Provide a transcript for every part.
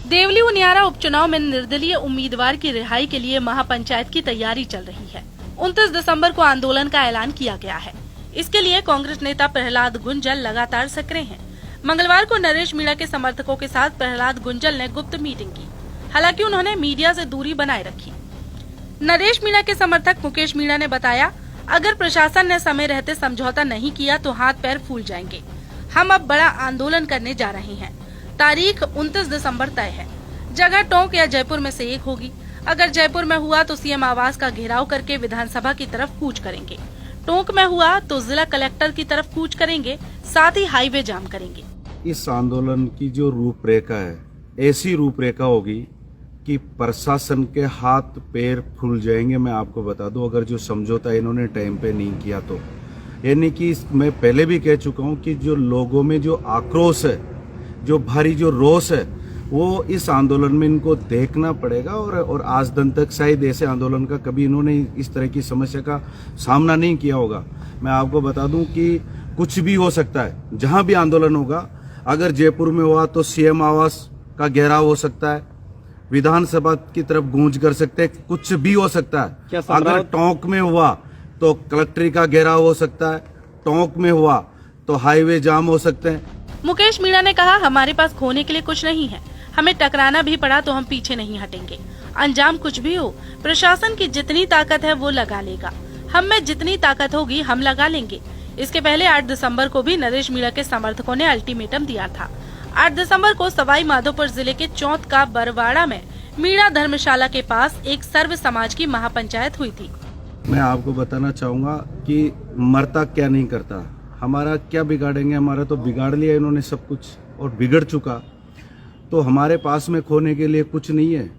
देवली उनियारा उपचुनाव में निर्दलीय उम्मीदवार की रिहाई के लिए महापंचायत की तैयारी चल रही है। 29 दिसंबर को आंदोलन का ऐलान किया गया है। इसके लिए कांग्रेस नेता प्रहलाद गुंजल लगातार सक्रिय हैं। मंगलवार को नरेश मीणा के समर्थकों के साथ प्रहलाद गुंजल ने गुप्त मीटिंग की। हालांकि उन्होंने मीडिया से दूरी बनाए रखी। नरेश मीणा के समर्थक मुकेश मीणा ने बताया, अगर प्रशासन ने समय रहते समझौता नहीं किया तो हाथ पैर फूल जाएंगे। हम अब बड़ा आंदोलन करने जा रहे हैं। तारीख 29 दिसंबर तय है। जगह टोंक या जयपुर में से एक होगी। अगर जयपुर में हुआ तो सीएम आवास का घेराव करके विधानसभा की तरफ कूच करेंगे। टोंक में हुआ तो जिला कलेक्टर की तरफ कूच करेंगे, साथ ही हाईवे जाम करेंगे। इस आंदोलन की जो रूपरेखा है, ऐसी रूपरेखा होगी कि प्रशासन के हाथ पैर फूल जाएंगे। मैं आपको बता दूं, अगर जो समझौता इन्होंने टाइम पे नहीं किया तो, यानी कि मैं पहले भी कह चुका हूं कि जो लोगों में जो आक्रोश है, जो भारी जो रोष है, वो इस आंदोलन में इनको देखना पड़ेगा। और आज दिन तक शायद ऐसे आंदोलन का कभी इन्होंने इस तरह की समस्या का सामना नहीं किया होगा। मैं आपको बता दूं कि कुछ भी हो सकता है। जहां भी आंदोलन होगा, अगर जयपुर में हुआ तो सीएम आवास का घेराव हो सकता है, विधानसभा की तरफ गूंज कर सकते हैं, कुछ भी हो सकता है। अगर टोंक में हुआ तो कलेक्ट्री का घेराव हो सकता है, टोंक में हुआ तो हाईवे जाम हो सकते हैं। मुकेश मीणा ने कहा, हमारे पास खोने के लिए कुछ नहीं है। हमें टकराना भी पड़ा तो हम पीछे नहीं हटेंगे। अंजाम कुछ भी हो, प्रशासन की जितनी ताकत है वो लगा लेगा। हम में जितनी ताकत होगी हम लगा लेंगे। इसके पहले 8 दिसंबर को भी नरेश मीणा के समर्थकों ने अल्टीमेटम दिया था। 8 दिसंबर को सवाई माधोपुर जिले के चौथ का बरवाड़ा में मीणा धर्मशाला के पास एक सर्व समाज की महापंचायत हुई थी। मैं आपको बताना चाहूंगा कि मरता क्या नहीं करता, हमारा क्या बिगाड़ेंगे। हमारा तो बिगाड़ लिया इन्होंने सब कुछ, और बिगड़ चुका। तो हमारे पास में खोने के लिए कुछ नहीं है।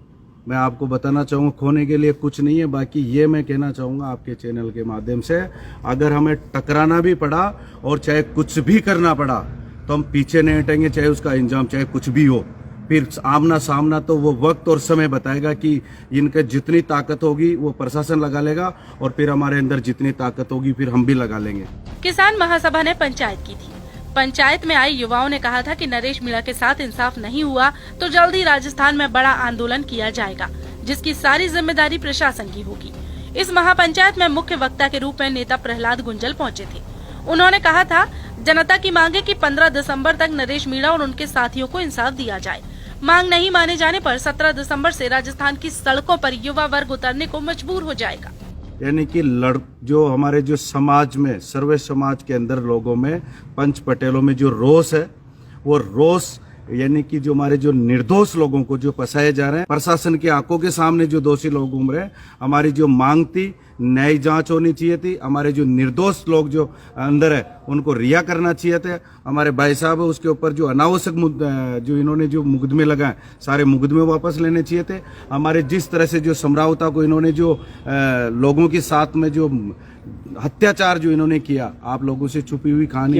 मैं आपको बताना चाहूँगा, खोने के लिए कुछ नहीं है। बाकी ये मैं कहना चाहूँगा आपके चैनल के माध्यम से, अगर हमें टकराना भी पड़ा और चाहे कुछ भी करना पड़ा तो हम पीछे नहीं हटेंगे, चाहे उसका इंजाम चाहे कुछ भी हो। फिर आमना सामना तो वो वक्त और समय बताएगा कि इनके जितनी ताकत होगी वो प्रशासन लगा लेगा, और फिर हमारे अंदर जितनी ताकत होगी फिर हम भी लगा लेंगे। किसान महासभा ने पंचायत की थी। पंचायत में आए युवाओं ने कहा था कि नरेश मीणा के साथ इंसाफ नहीं हुआ तो जल्द ही राजस्थान में बड़ा आंदोलन किया जाएगा, जिसकी सारी जिम्मेदारी प्रशासन की होगी। इस महापंचायत में मुख्य वक्ता के रूप में नेता प्रहलाद गुंजल पहुंचे थे। उन्होंने कहा था, जनता की मांग है कि 15 दिसंबर तक नरेश मीणा और उनके साथियों को इंसाफ दिया जाए। मांग नहीं माने जाने पर 17 दिसंबर से राजस्थान की सड़कों पर युवा वर्ग उतरने को मजबूर हो जाएगा। यानी कि जो हमारे जो समाज में, सर्वे समाज के अंदर लोगों में, पंच पटेलों में जो रोष है, वो रोष यानी कि जो हमारे जो निर्दोष लोगों को जो फंसाए जा रहे हैं, प्रशासन की आंखों के सामने जो दोषी लोग घूम रहे हैं, हमारी जो मांग थी न्याय जांच होनी चाहिए थी। हमारे जो निर्दोष लोग जो अंदर है उनको रिहा करना चाहिए थे। हमारे भाई साहब है उसके ऊपर जो अनावश्यक जो इन्होंने जो मुकदमे लगाए, सारे मुकदमे वापस लेने चाहिए थे। हमारे जिस तरह से जो समरावता को इन्होंने जो लोगों के साथ में जो अत्याचार जो इन्होंने किया, आप लोगों से छुपी हुई कहानी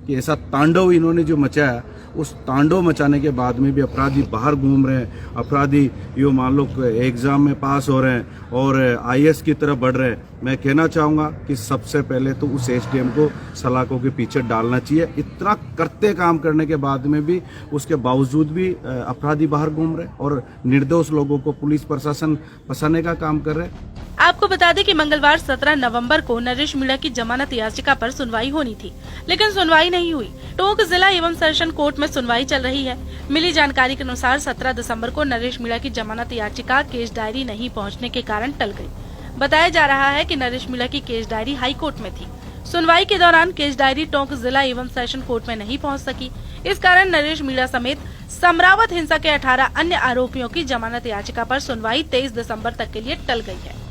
कि ऐसा तांडव इन्होंने जो मचाया, उस तांडव मचाने के बाद में भी अपराधी बाहर घूम रहे हैं। अपराधी यो मान लो एग्जाम में पास हो रहे हैं और आईएएस की तरफ बढ़ रहे हैं। मैं कहना चाहूँगा कि सबसे पहले तो उस एसडीएम को सलाखों के पीछे डालना चाहिए। इतना करते काम करने के बाद में भी, उसके बावजूद भी अपराधी बाहर घूम रहे हैं और निर्दोष लोगों को पुलिस प्रशासन फंसाने का काम कर रहे हैं। आपको बता दें कि मंगलवार 17 नवंबर को नरेश मीणा की जमानत याचिका पर सुनवाई होनी थी, लेकिन सुनवाई नहीं हुई। टोंक जिला एवं सेशन कोर्ट में सुनवाई चल रही है। मिली जानकारी के अनुसार 17 दिसंबर को नरेश मीणा की जमानत याचिका केस डायरी नहीं पहुंचने के कारण टल गई। बताया जा रहा है कि नरेश मीणा की केस डायरी हाई कोर्ट में थी। सुनवाई के दौरान केस डायरी टोंक जिला एवं सेशन कोर्ट में नहीं पहुंच सकी। इस कारण नरेश मीणा समेत समरावत हिंसा के 18 अन्य आरोपियों की जमानत याचिका पर सुनवाई 23 दिसंबर तक के लिए टल गई है।